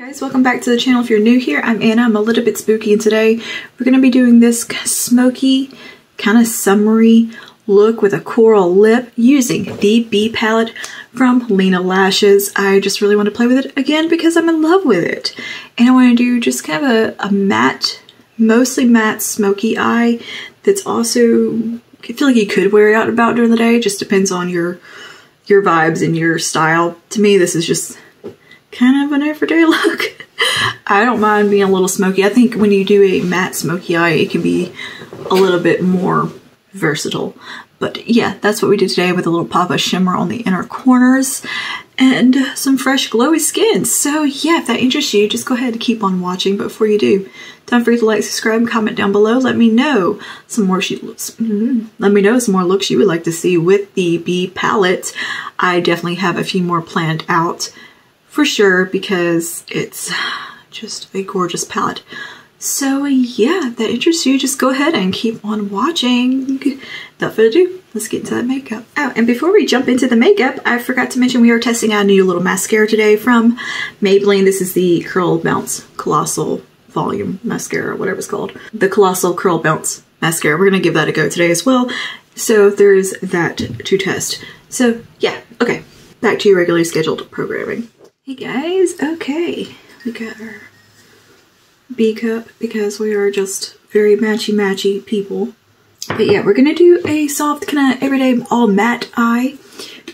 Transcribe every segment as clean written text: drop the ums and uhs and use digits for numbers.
Guys, welcome back to the channel. If you're new here, I'm Anna. I'm a little bit spooky, and today we're going to be doing this smoky, kind of summery look with a coral lip using the B palette from Lena Lashes. I just really want to play with it again because I'm in love with it. And I want to do just kind of a matte, mostly matte smoky eye that's also, I feel like you could wear it out and about during the day. It just depends on your vibes and your style. To me, this is just kind of an everyday look. I don't mind being a little smoky. I think when you do a matte smoky eye, it can be a little bit more versatile. But yeah, that's what we did today with a little pop of shimmer on the inner corners and some fresh glowy skin. So yeah, if that interests you, just go ahead and keep on watching. But before you do, don't forget to like, subscribe, and comment down below. Let me know some more looks you would like to see with the B palette. I definitely have a few more planned out for sure because it's just a gorgeous palette. So yeah, if that interests you, just go ahead and keep on watching. Without further ado, let's get into that makeup. Oh, and before we jump into the makeup, I forgot to mention we are testing out a new little mascara today from Maybelline. This is the Curl Bounce Colossal Volume Mascara, whatever it's called. The Colossal Curl Bounce Mascara. We're gonna give that a go today as well. So there's that to test. So yeah, okay, back to your regularly scheduled programming. Hey guys, okay, we got our B cup because we are just very matchy people. But yeah, we're gonna do a soft kind of everyday all matte eye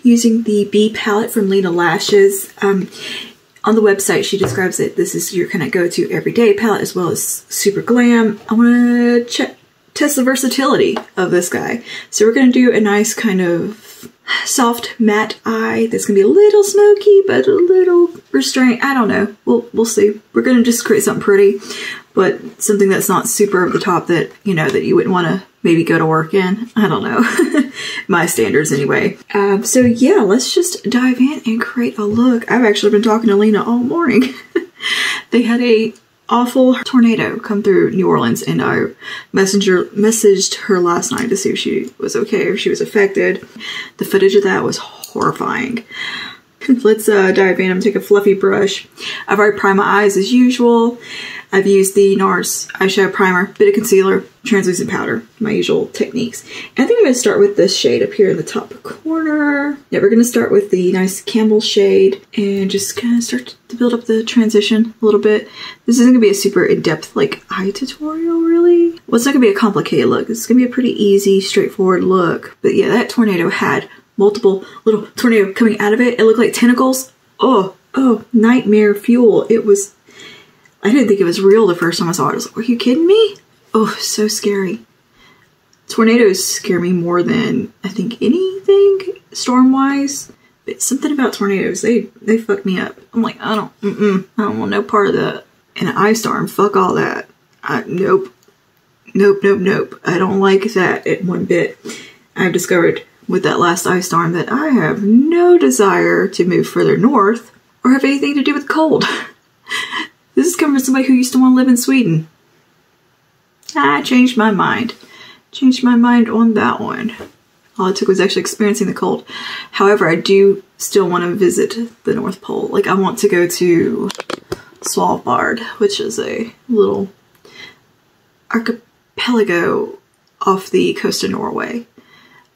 using the B palette from Lena Lashes. On the website, she describes it. This is your kind of go-to everyday palette as well as super glam. I want to test the versatility of this guy. So we're gonna do a nice kind of soft matte eye that's gonna be a little smoky but a little restrained. I don't know, we'll see. We're gonna just create something pretty, but something that's not super over the top that that you wouldn't want to maybe go to work in. I don't know. My standards anyway. So yeah, let's just dive in and create a look. I've actually been talking to Lena all morning. They had a awful tornado come through New Orleans, and I messaged her last night to see if she was okay, if she was affected. The footage of that was horrifying. Let's dive in. I'm gonna take a fluffy brush. I've already primed my eyes as usual. I've used the NARS eyeshadow primer, bit of concealer, translucent powder, my usual techniques. And I think I'm gonna start with this shade up here in the top corner. Yeah, we're gonna start with the nice Campbell shade and just kind of start to build up the transition a little bit. This isn't gonna be a super in-depth like eye tutorial really. Well, it's not gonna be a complicated look. It's gonna be a pretty easy, straightforward look. But yeah, that tornado had multiple little tornado coming out of it. It looked like tentacles. Oh, nightmare fuel. It was, I didn't think it was real the first time I saw it. I was like, are you kidding me? Oh, so scary. Tornadoes scare me more than I think anything storm-wise. But something about tornadoes, they fuck me up. I'm like, I don't want no part of that. And an ice storm, fuck all that. Nope. I don't like that at one bit. I've discovered with that last ice storm that I have no desire to move further north or have anything to do with cold. This is coming from somebody who used to want to live in Sweden. I changed my mind. Changed my mind on that one. All it took was actually experiencing the cold. However, I do still want to visit the North Pole. Like, I want to go to Svalbard, which is a little archipelago off the coast of Norway.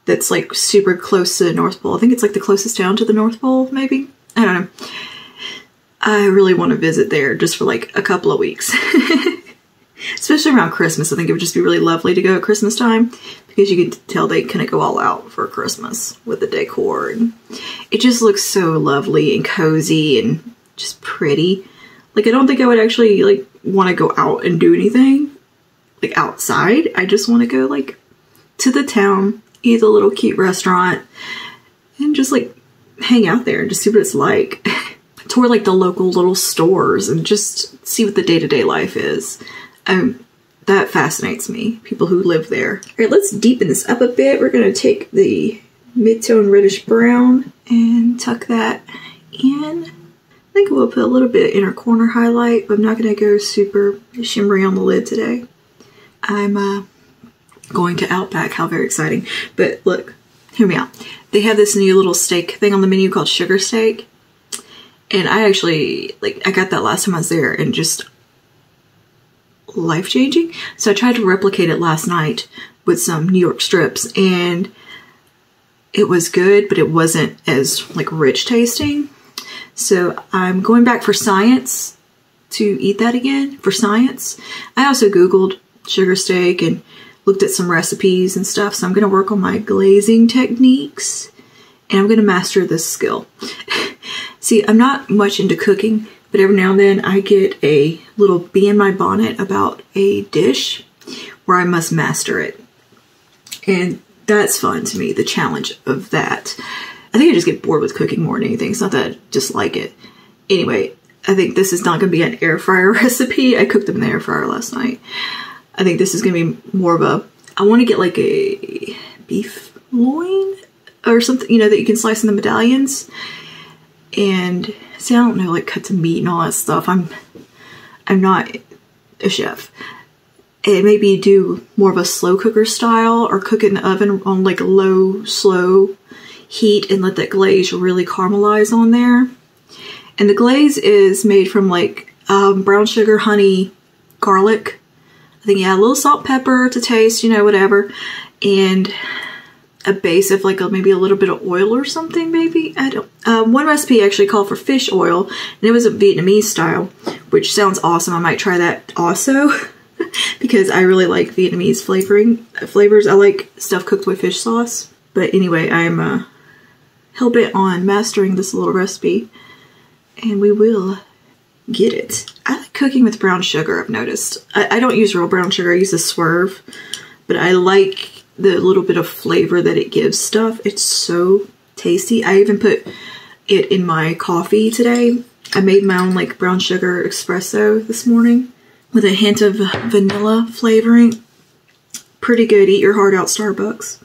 That's like super close to the North Pole. I think it's like the closest town to the North Pole, maybe? I don't know. I really want to visit there just for like a couple of weeks. Especially around Christmas. I think it would just be really lovely to go at Christmas time because you can tell they kind of go all out for Christmas with the decor. And it just looks so lovely and cozy and just pretty. Like, I don't think I would actually like want to go out and do anything like outside. I just want to go like to the town, eat a little cute restaurant, and just like hang out there and just see what it's like. Tour like the local little stores and just see what the day-to-day life is. That fascinates me, people who live there. All right, let's deepen this up a bit. We're gonna take the mid-tone reddish brown and tuck that in. I think we'll put a little bit inner corner highlight, but I'm not gonna go super shimmery on the lid today. I'm going to Outback, how very exciting. But look, hear me out. They have this new little steak thing on the menu called sugar steak. And I actually, like, I got that last time I was there and just life-changing. So I tried to replicate it last night with some New York strips, and it was good, but it wasn't as like rich tasting. So I'm going back for science to eat that again for science. I also Googled sugar steak and looked at some recipes and stuff. So I'm going to work on my glazing techniques, and I'm going to master this skill. See, I'm not much into cooking, but every now and then I get a little bee in my bonnet about a dish where I must master it. And that's fun to me, the challenge of that. I think I just get bored with cooking more than anything. It's not that I dislike it. Anyway, I think this is not going to be an air fryer recipe. I cooked them in the air fryer last night. I think this is going to be more of a, I want to get like a beef loin or something, you know, that you can slice in the medallions. And see, I don't know, like cuts of meat and all that stuff. I'm not a chef. And maybe do more of a slow cooker style, or cook it in the oven on like low, slow heat and let that glaze really caramelize on there. And the glaze is made from like brown sugar, honey, garlic. I think, yeah, a little salt, pepper to taste, you know, whatever. And a base of like maybe a little bit of oil or something, maybe. I don't. One recipe actually called for fish oil, and it was a Vietnamese style, which sounds awesome. I might try that also. Because I really like Vietnamese flavors. I like stuff cooked with fish sauce. But anyway, I'm hell-bent on mastering this little recipe, and we will get it. I like cooking with brown sugar, I've noticed. I don't use real brown sugar, I use a Swerve, but I like the little bit of flavor that it gives stuff. It's so tasty. I even put it in my coffee today. I made my own like brown sugar espresso this morning with a hint of vanilla flavoring. Pretty good. Eat your heart out, Starbucks.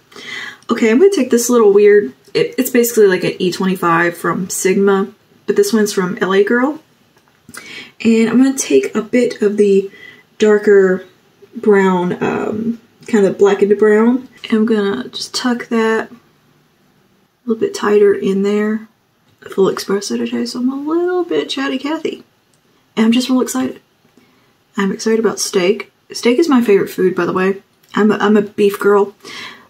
Okay, I'm going to take this little weird, it's basically like an E25 from Sigma, but this one's from LA Girl. And I'm going to take a bit of the darker brown, kind of blackened brown. And I'm going to just tuck that a little bit tighter in there. A full espresso today, so I'm a little bit chatty Cathy. And I'm just real excited. I'm excited about steak. Steak is my favorite food, by the way. I'm a beef girl.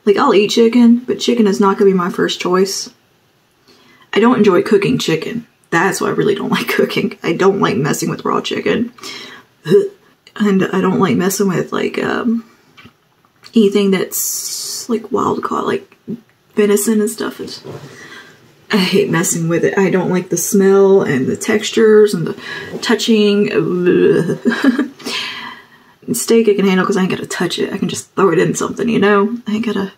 Like, I'll eat chicken, but chicken is not going to be my first choice. I don't enjoy cooking chicken. That's why I really don't like cooking. I don't like messing with raw chicken. And I don't like messing with, like, anything that's, like, wild caught, like venison and stuff. I hate messing with it. I don't like the smell and the textures and the touching. Steak I can handle because I ain't gotta touch it. I can just throw it in something, you know? I ain't gotta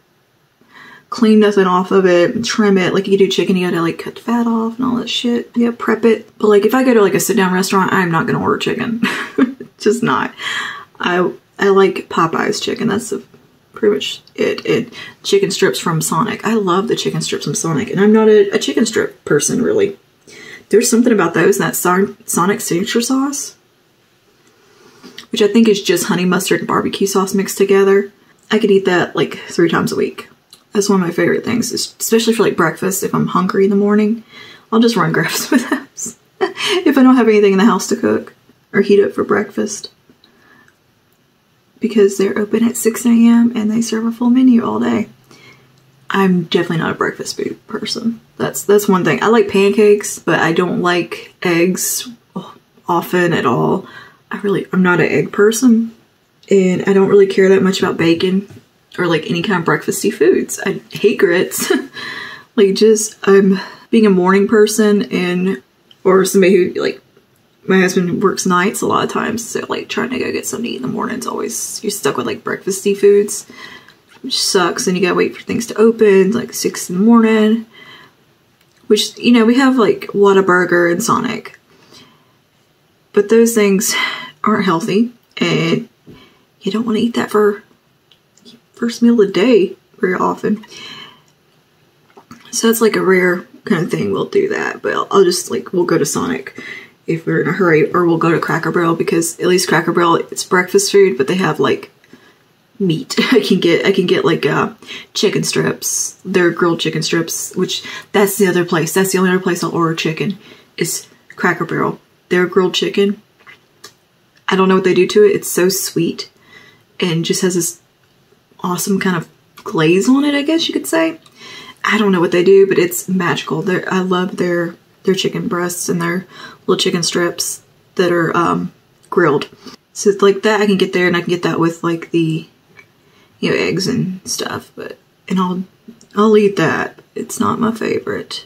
clean nothing off of it and trim it. Like you do chicken, you gotta like cut the fat off and all that shit. Yeah, prep it. But like if I go to like a sit-down restaurant, I'm not gonna order chicken. Just not. I like Popeye's chicken. That's pretty much it. Chicken strips from Sonic. I love the chicken strips from Sonic, and I'm not a chicken strip person, really. There's something about those and that Sonic signature sauce, which I think is just honey mustard and barbecue sauce mixed together. I could eat that like 3 times a week. That's one of my favorite things, especially for like breakfast. If I'm hungry in the morning, I'll just run grab some of those. If I don't have anything in the house to cook or heat up for breakfast. Because they're open at 6 a.m. and they serve a full menu all day. I'm definitely not a breakfast food person. That's one thing. I like pancakes, but I don't like eggs often at all. I'm not an egg person, and I don't really care that much about bacon or like any kind of breakfasty foods. I hate grits. Like I'm being a morning person or somebody who like, my husband works nights a lot of times, so like trying to go get something to eat in the morning's always, you're stuck with like breakfasty foods, which sucks. And you gotta wait for things to open like 6 in the morning, which, you know, we have like Whataburger and Sonic, but those things aren't healthy, and you don't want to eat that for first meal of the day very often. So that's like a rare kind of thing. We'll do that, but I'll just like, we'll go to Sonic if we're in a hurry, or we'll go to Cracker Barrel, because at least Cracker Barrel, it's breakfast food, but they have like meat. I can get like chicken strips. They're grilled chicken strips, which that's the other place. That's the only other place I'll order chicken is Cracker Barrel. Their grilled chicken, I don't know what they do to it. It's so sweet and just has this awesome kind of glaze on it, I guess you could say. I don't know what they do, but it's magical. I love their chicken breasts and their little chicken strips that are grilled. So it's like that I can get there, and I can get that with like the, you know, eggs and stuff. And I'll eat that. It's not my favorite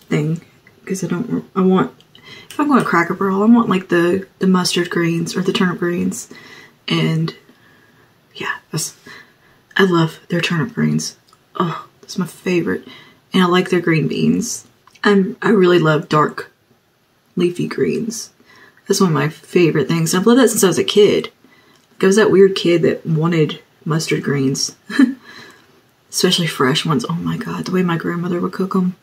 thing because if I'm going Cracker Barrel, I want like the mustard greens or the turnip greens, and yeah, I love their turnip greens. Oh, that's my favorite. And I like their green beans. I really love dark leafy greens. That's one of my favorite things. I've loved that since I was a kid. Like I was that weird kid that wanted mustard greens. Especially fresh ones. Oh my god, the way my grandmother would cook them.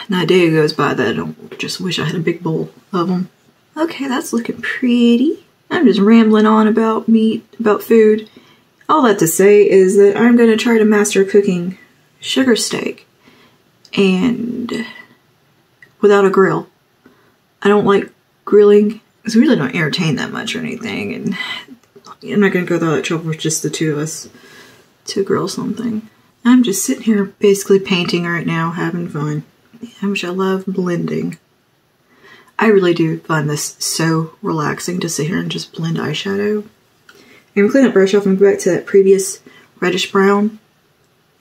Not a day goes by that I don't just wish I had a big bowl of them. Okay, that's looking pretty. I'm just rambling on about meat, about food. All that to say is that I'm going to try to master cooking sugar steak. And without a grill. I don't like grilling because we really don't entertain that much or anything. And I'm not going to go through all that trouble with just the two of us to grill something. I'm just sitting here basically painting right now, having fun. How much I love blending. I really do find this so relaxing to sit here and just blend eyeshadow. I'm clean that brush off and go back to that previous reddish brown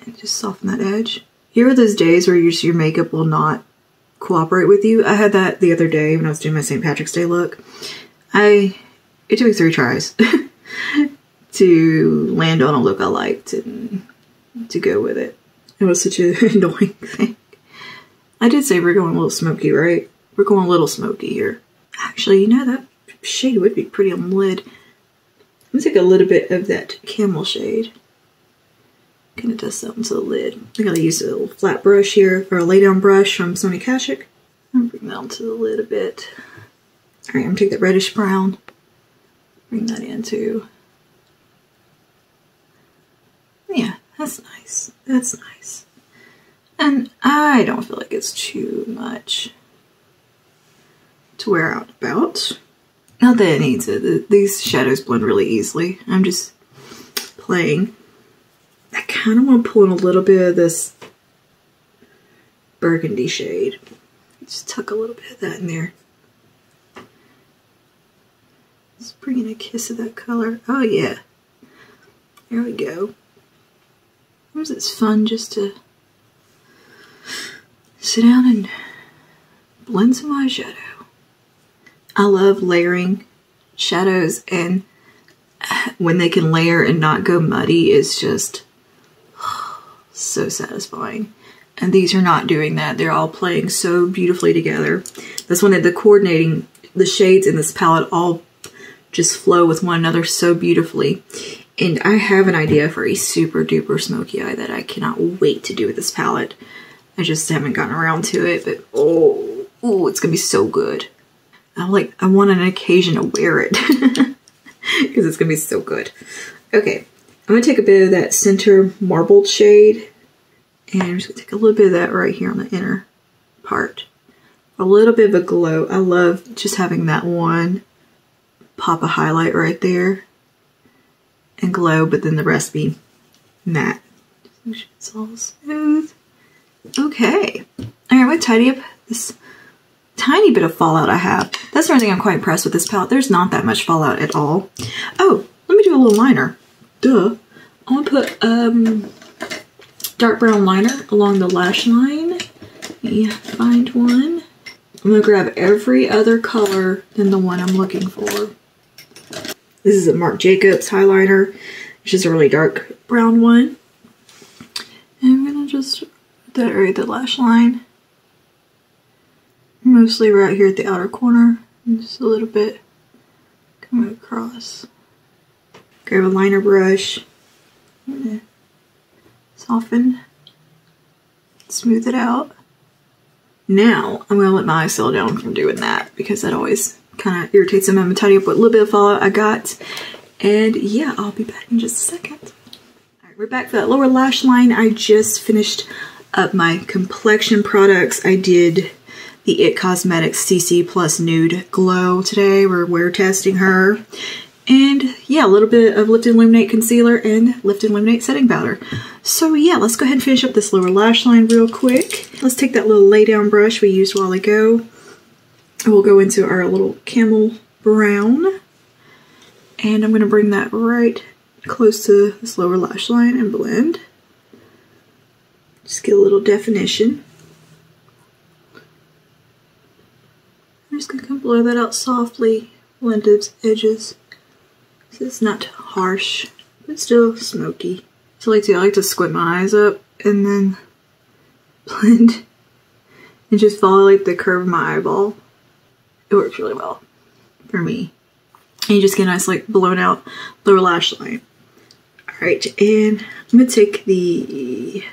and just soften that edge. Here are those days where your makeup will not cooperate with you. I had that the other day when I was doing my St. Patrick's Day look. It took me 3 tries to land on a look I liked and to go with it. It was such an annoying thing. I did say we're going a little smoky, right? We're going a little smoky here. Actually, you know, that shade would be pretty on the lid. I'm going to take a little bit of that camel shade. Kind of dust something to the lid. I gotta use a little flat brush here, or a lay down brush from Sony Kashuk. I'm bring that onto the lid a bit. Alright, I'm gonna take that reddish brown. Bring that in too. Yeah, that's nice. That's nice. And I don't feel like it's too much to wear out about. Not that it needs it. These shadows blend really easily. I'm just playing. I kind of want to pull in a little bit of this burgundy shade. Just tuck a little bit of that in there. Just bring in a kiss of that color. Oh yeah. There we go. Sometimes it's fun just to sit down and blend some eyeshadow. I love layering shadows, and when they can layer and not go muddy is just so satisfying. And these are not doing that. They're all playing so beautifully together. That's when the coordinating, the shades in this palette all just flow with one another so beautifully. And I have an idea for a super duper smoky eye that I cannot wait to do with this palette. I just haven't gotten around to it, but oh, it's gonna be so good. I want an occasion to wear it because it's gonna be so good. Okay, I'm gonna take a bit of that center marbled shade, and I'm just gonna take a little bit of that right here on the inner part. A little bit of a glow. I love just having that one pop of highlight right there and glow, but then the rest be matte. Just make sure it's all smooth. Okay, all right, I'm gonna tidy up this tiny bit of fallout I have. That's the only thing I'm quite impressed with this palette. There's not that much fallout at all. Oh, let me do a little liner. Duh. I'm gonna put dark brown liner along the lash line. Let me find one. I'm gonna grab every other color than the one I'm looking for. This is a Marc Jacobs highliner, which is a really dark brown one. And I'm gonna just put that right at the lash line. Mostly right here at the outer corner, and just a little bit coming across. Grab a liner brush, I'm gonna soften, smooth it out. Now I'm gonna let my eyes settle down from doing that because that always kind of irritates them. I'm gonna tidy up what little bit of fallout I got, and yeah, I'll be back in just a second. All right, we're back for that lower lash line. I just finished up my complexion products. I did the IT Cosmetics CC Plus Nude Glow today. We're testing her. And yeah, a little bit of Lift and Illuminate Concealer and Lift and Illuminate Setting Powder. So yeah, let's go ahead and finish up this lower lash line real quick. Let's take that little lay down brush we used a while ago. And we'll go into our little camel brown. And I'm going to bring that right close to this lower lash line and blend. Just get a little definition. I'm just going to come blow that out softly, blend those edges. So it's not harsh, but still smoky. So I like to squint my eyes up and then blend and just follow like the curve of my eyeball. It works really well for me. And you just get a nice like blown out lower lash line. Alright, and I'm going to take the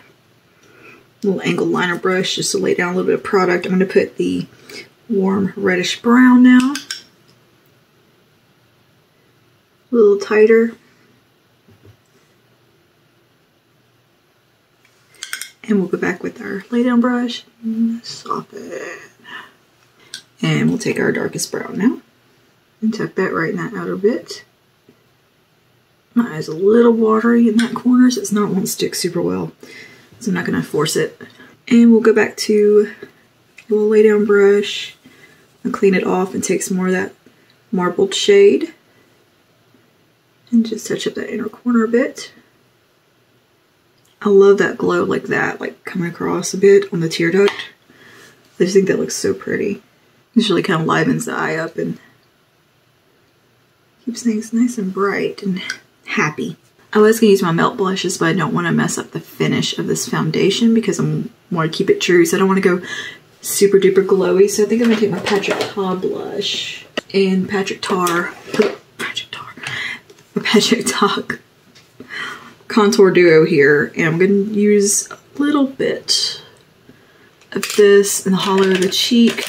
little angled liner brush just to lay down a little bit of product. I'm going to put the warm reddish brown now. A little tighter. And we'll go back with our lay down brush and soften. And we'll take our darkest brown now and tuck that right in that outer bit. My eye's a little watery in that corner, so it's not won't stick super well. So I'm not going to force it. And we'll go back to a little lay down brush and clean it off and take some more of that marbled shade. And just touch up that inner corner a bit. I love that glow like that, like coming across a bit on the tear duct. I just think that looks so pretty. It really kind of livens the eye up and keeps things nice and bright and happy. I was going to use my melt blushes, but I don't want to mess up the finish of this foundation because I want to keep it true. So I don't want to go super duper glowy. So I think I'm going to take my Patrick Ta blush and Patrick Ta contour duo here, and I'm going to use a little bit of this in the hollow of the cheek,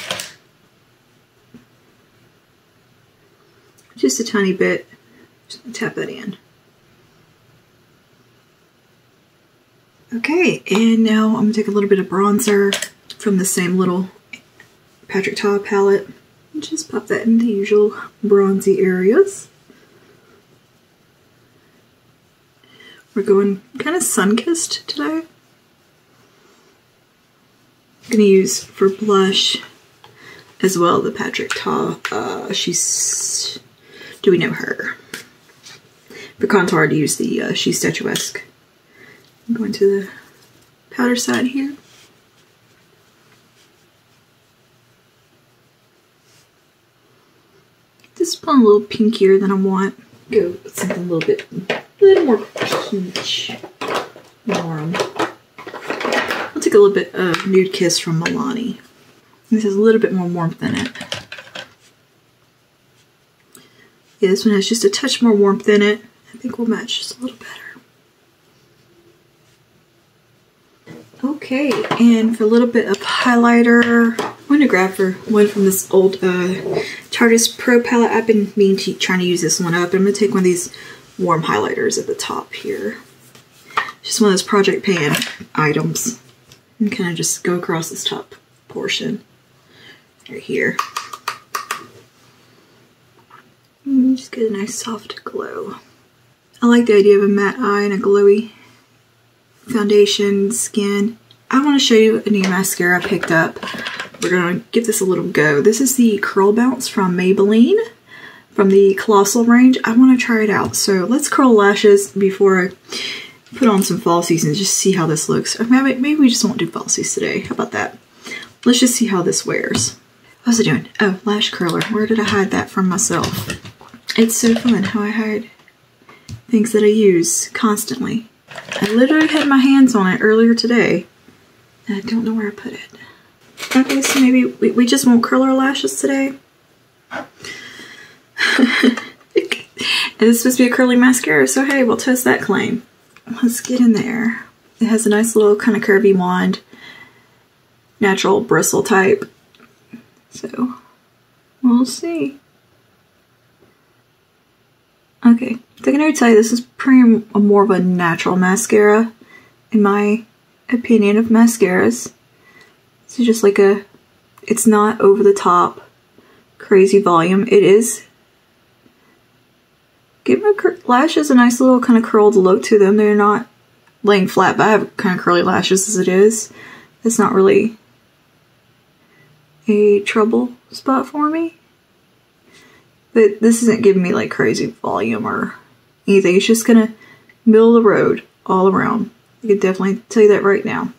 just a tiny bit. Just gonna tap that in. Okay, and now I'm gonna take a little bit of bronzer from the same little Patrick Ta palette and just pop that in the usual bronzy areas. We're going kind of sun-kissed today. I'm going to use for blush as well the Patrick Ta. Do we know her? For contour, I'd use the She's Statuesque. I'm going to the powder side here. This is a little pinkier than I want. Go with something a little more peach warm. I'll take a little bit of Nude Kiss from Milani. This has a little bit more warmth in it. Yeah, this one has just a touch more warmth in it. I think we'll match just a little better. Okay, and for a little bit of highlighter, I'm going to grab one from this old Tarteist Pro palette. I've been trying to use this one up. I'm going to take one of these warm highlighters at the top here. Just one of those Project Pan items. And kind of just go across this top portion right here. And just get a nice soft glow. I like the idea of a matte eye and a glowy foundation, skin. I want to show you a new mascara I picked up. We're going to give this a little go. This is the Curl Bounce from Maybelline, from the Colossal range. I want to try it out. So let's curl lashes before I put on some falsies and just see how this looks. Or maybe we just won't do falsies today. How about that? Let's just see how this wears. What was I doing? Oh, lash curler. Where did I hide that from myself? It's so fun how I hide things that I use constantly. I literally had my hands on it earlier today, and I don't know where I put it. Okay, so maybe we just won't curl our lashes today. And it's supposed to be a curly mascara, so hey, we'll test that claim. Let's get in there. It has a nice little kind of curvy wand, natural bristle type. So we'll see. Okay, I think I know to tell you this is pretty more of a natural mascara, in my opinion of mascaras. This is just like a It's not over the top, crazy volume. It is giving my lashes a nice little kind of curled look to them. They're not laying flat, but I have kind of curly lashes as it is. It's not really a trouble spot for me. But this isn't giving me like crazy volume or anything. It's just gonna middle of the road all around. I can definitely tell you that right now.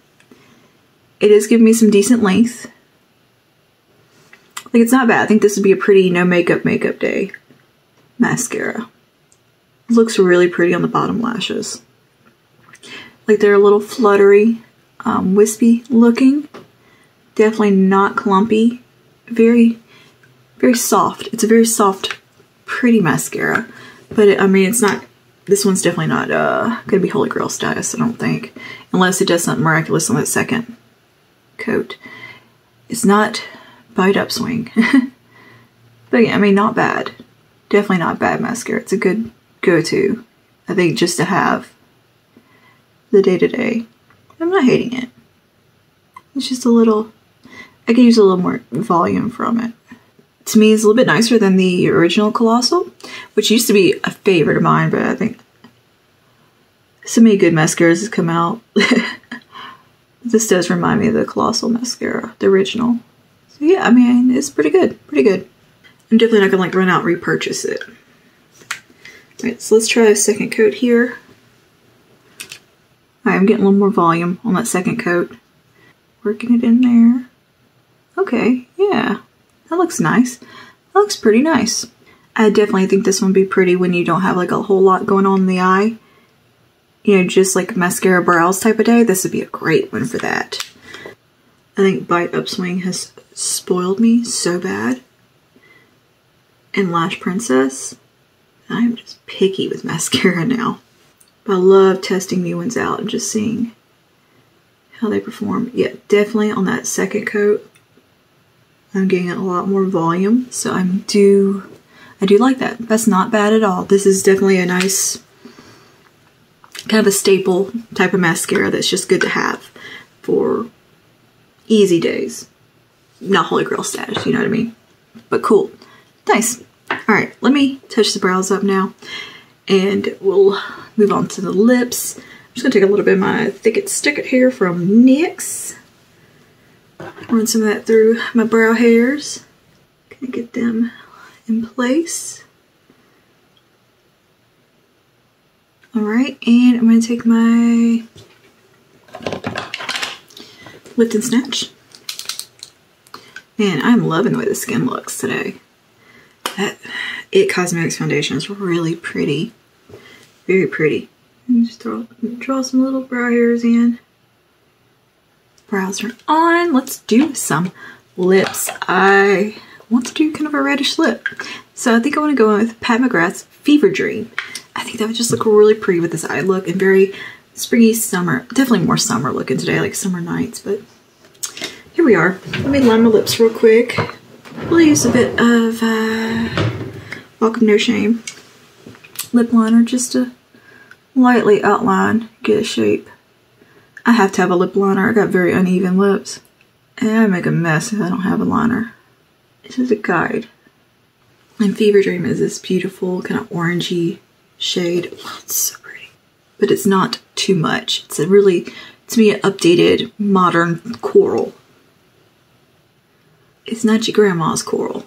It is giving me some decent length. Like, it's not bad. I think this would be a pretty no makeup day mascara. It looks really pretty on the bottom lashes. Like, they're a little fluttery, wispy looking. Definitely not clumpy. Very, very soft. It's a very soft, pretty mascara. But I mean, it's not, this one's definitely not gonna be Holy Grail status, I don't think. Unless it does something miraculous on that second coat. It's not Bite Upswing. But yeah, I mean, not bad. Definitely not bad mascara. It's a good go-to, I think, just to have the day-to-day. I'm not hating it. It's just a little, I could use a little more volume from it. To me, it's a little bit nicer than the original Colossal, which used to be a favorite of mine, but I think so many good mascaras have come out. This does remind me of the Colossal mascara, the original. So yeah, I mean, it's pretty good, pretty good. I'm definitely not gonna like run out and repurchase it. Alright, so let's try a second coat here. Alright, I'm getting a little more volume on that second coat. Working it in there. Okay, yeah. That looks nice. That looks pretty nice. I definitely think this one would be pretty when you don't have like a whole lot going on in the eye. You know, just like mascara brows type of day. This would be a great one for that. I think Bite Upswing has spoiled me so bad. And Lash Princess. I'm just picky with mascara now. But I love testing new ones out and just seeing how they perform. Yeah, definitely on that second coat, I'm getting a lot more volume, so I do like that. That's not bad at all. This is definitely a nice, kind of a staple type of mascara that's just good to have for easy days. Not Holy Grail status, you know what I mean? But cool. Nice. Alright, let me touch the brows up now, and we'll move on to the lips. I'm just going to take a little bit of my Thick It Stick It here from NYX. Run some of that through my brow hairs. Kind of get them in place. Alright, and I'm going to take my Lift and Snatch. Man, I'm loving the way the skin looks today. That It Cosmetics foundation is really pretty. Very pretty. And just draw some little brow hairs in. Brows are on. Let's do some lips. I want to do kind of a reddish lip. So I think I want to go with Pat McGrath's Fever Dream. I think that would just look really pretty with this eye look and very springy summer. Definitely more summer looking today, like summer nights, but here we are. Let me line my lips real quick. We'll use a bit of Welcome No Shame lip liner just to lightly outline, get a shape. I have to have a lip liner. I got very uneven lips. And I make a mess if I don't have a liner. This is a guide. And Fever Dream is this beautiful kind of orangey shade. Oh, it's so pretty. But it's not too much. It's a really, to me, an updated, modern coral. It's not your grandma's coral.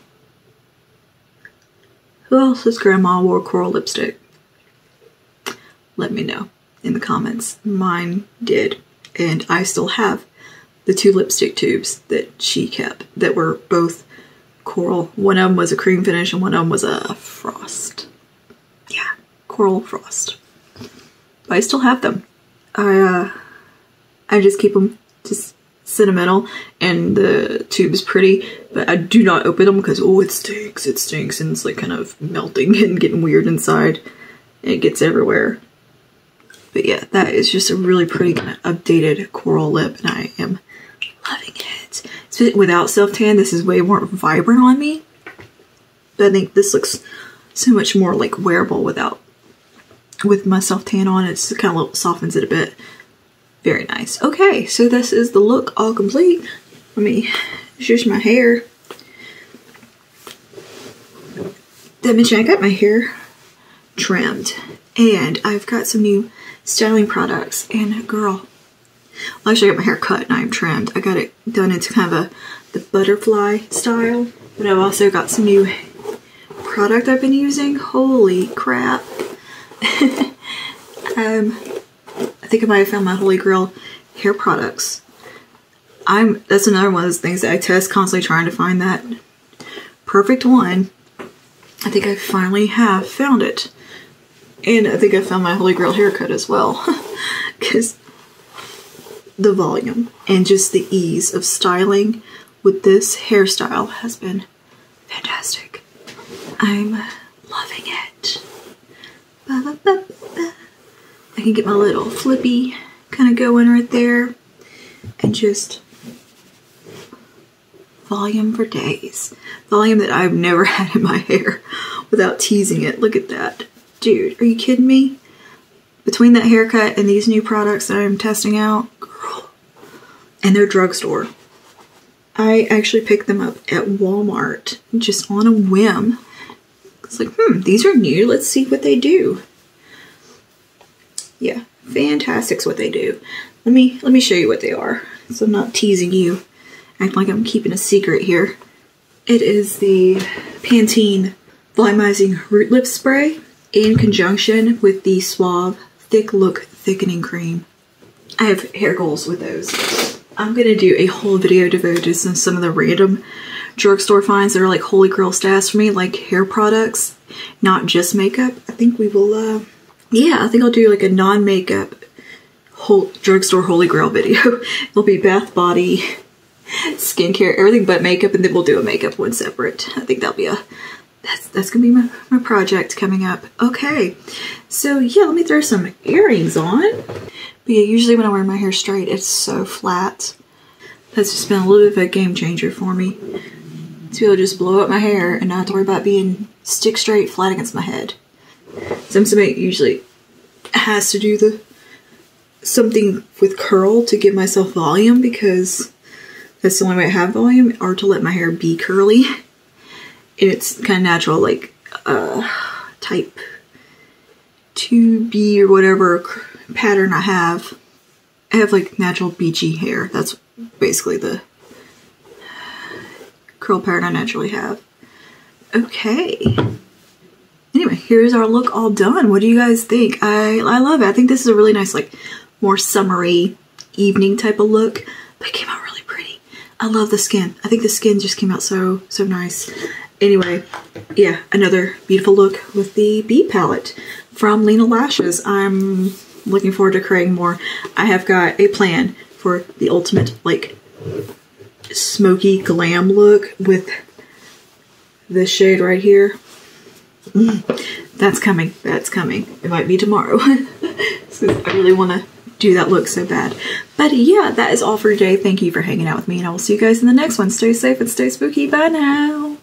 Who else's grandma wore coral lipstick? Let me know in the comments. Mine did. And I still have the 2 lipstick tubes that she kept that were both coral. One of them was a cream finish and one of them was a frost. Yeah, coral frost. But I still have them. I just keep them just sentimental, and the tube's pretty, but I do not open them because, oh, it stinks, and it's like kind of melting and getting weird inside. And it gets everywhere. But yeah, that is just a really pretty kind of updated coral lip, and I am loving it. Without self-tan, this is way more vibrant on me. But I think this looks so much more like wearable with my self-tan on. It just kind of softens it a bit. Very nice. Okay, so this is the look all complete. Let me Here's my hair. Did I mention I got my hair trimmed, and I've got some new styling products, and girl, well, actually I got my hair cut and I'm trimmed. I got it done into kind of the butterfly style, but I've also got some new product I've been using. Holy crap. I think I might have found my holy grail hair products. That's another one of those things that I test, constantly trying to find that perfect one. I think I finally have found it. And I think I found my holy grail haircut as well. Because the volume and just the ease of styling with this hairstyle has been fantastic. I'm loving it. Ba, ba, ba, ba. I can get my little flippy kind of going right there. And just volume for days. Volume that I've never had in my hair without teasing it. Look at that. Dude, are you kidding me? Between that haircut and these new products that I'm testing out, girl, and their drugstore. I actually picked them up at Walmart just on a whim. It's like, these are new. Let's see what they do. Yeah, fantastic's what they do. Let me show you what they are, so I'm not teasing you. Acting like I'm keeping a secret here. It is the Pantene Volumizing Root Lift Spray in conjunction with the Suave Thick Look Thickening Cream. I have hair goals with those. I'm going to do a whole video devoted to some of the random drugstore finds that are like holy grail stash for me, like hair products, not just makeup. I think we will, yeah, I think I'll do like a non-makeup drugstore holy grail video. It'll be bath, body, skincare, everything but makeup, and then we'll do a makeup one separate. I think that'll be that's gonna be my project coming up. Okay, so yeah, let me throw some earrings on. But yeah, usually when I wear my hair straight, it's so flat. That's just been a little bit of a game changer for me. To be able to just blow up my hair and not have to worry about being stick straight flat against my head. Somebody usually has to do something with curl to give myself volume, because that's the only way I have volume, or to let my hair be curly. And it's kind of natural, like type 2B or whatever pattern I have. I have like natural beachy hair. That's basically the curl pattern I naturally have. Okay. Anyway, here's our look all done. What do you guys think? I love it. I think this is a really nice, like, more summery evening type of look. But it came out really pretty. I love the skin. I think the skin just came out so nice. Anyway, yeah, another beautiful look with the B palette from Lena Lashes. I'm looking forward to creating more. I have got a plan for the ultimate, like, smoky glam look with this shade right here. That's coming. That's coming. It might be tomorrow. So I really want to do that look so bad. But yeah, that is all for today. Thank you for hanging out with me, and I will see you guys in the next one. Stay safe and stay spooky. Bye now.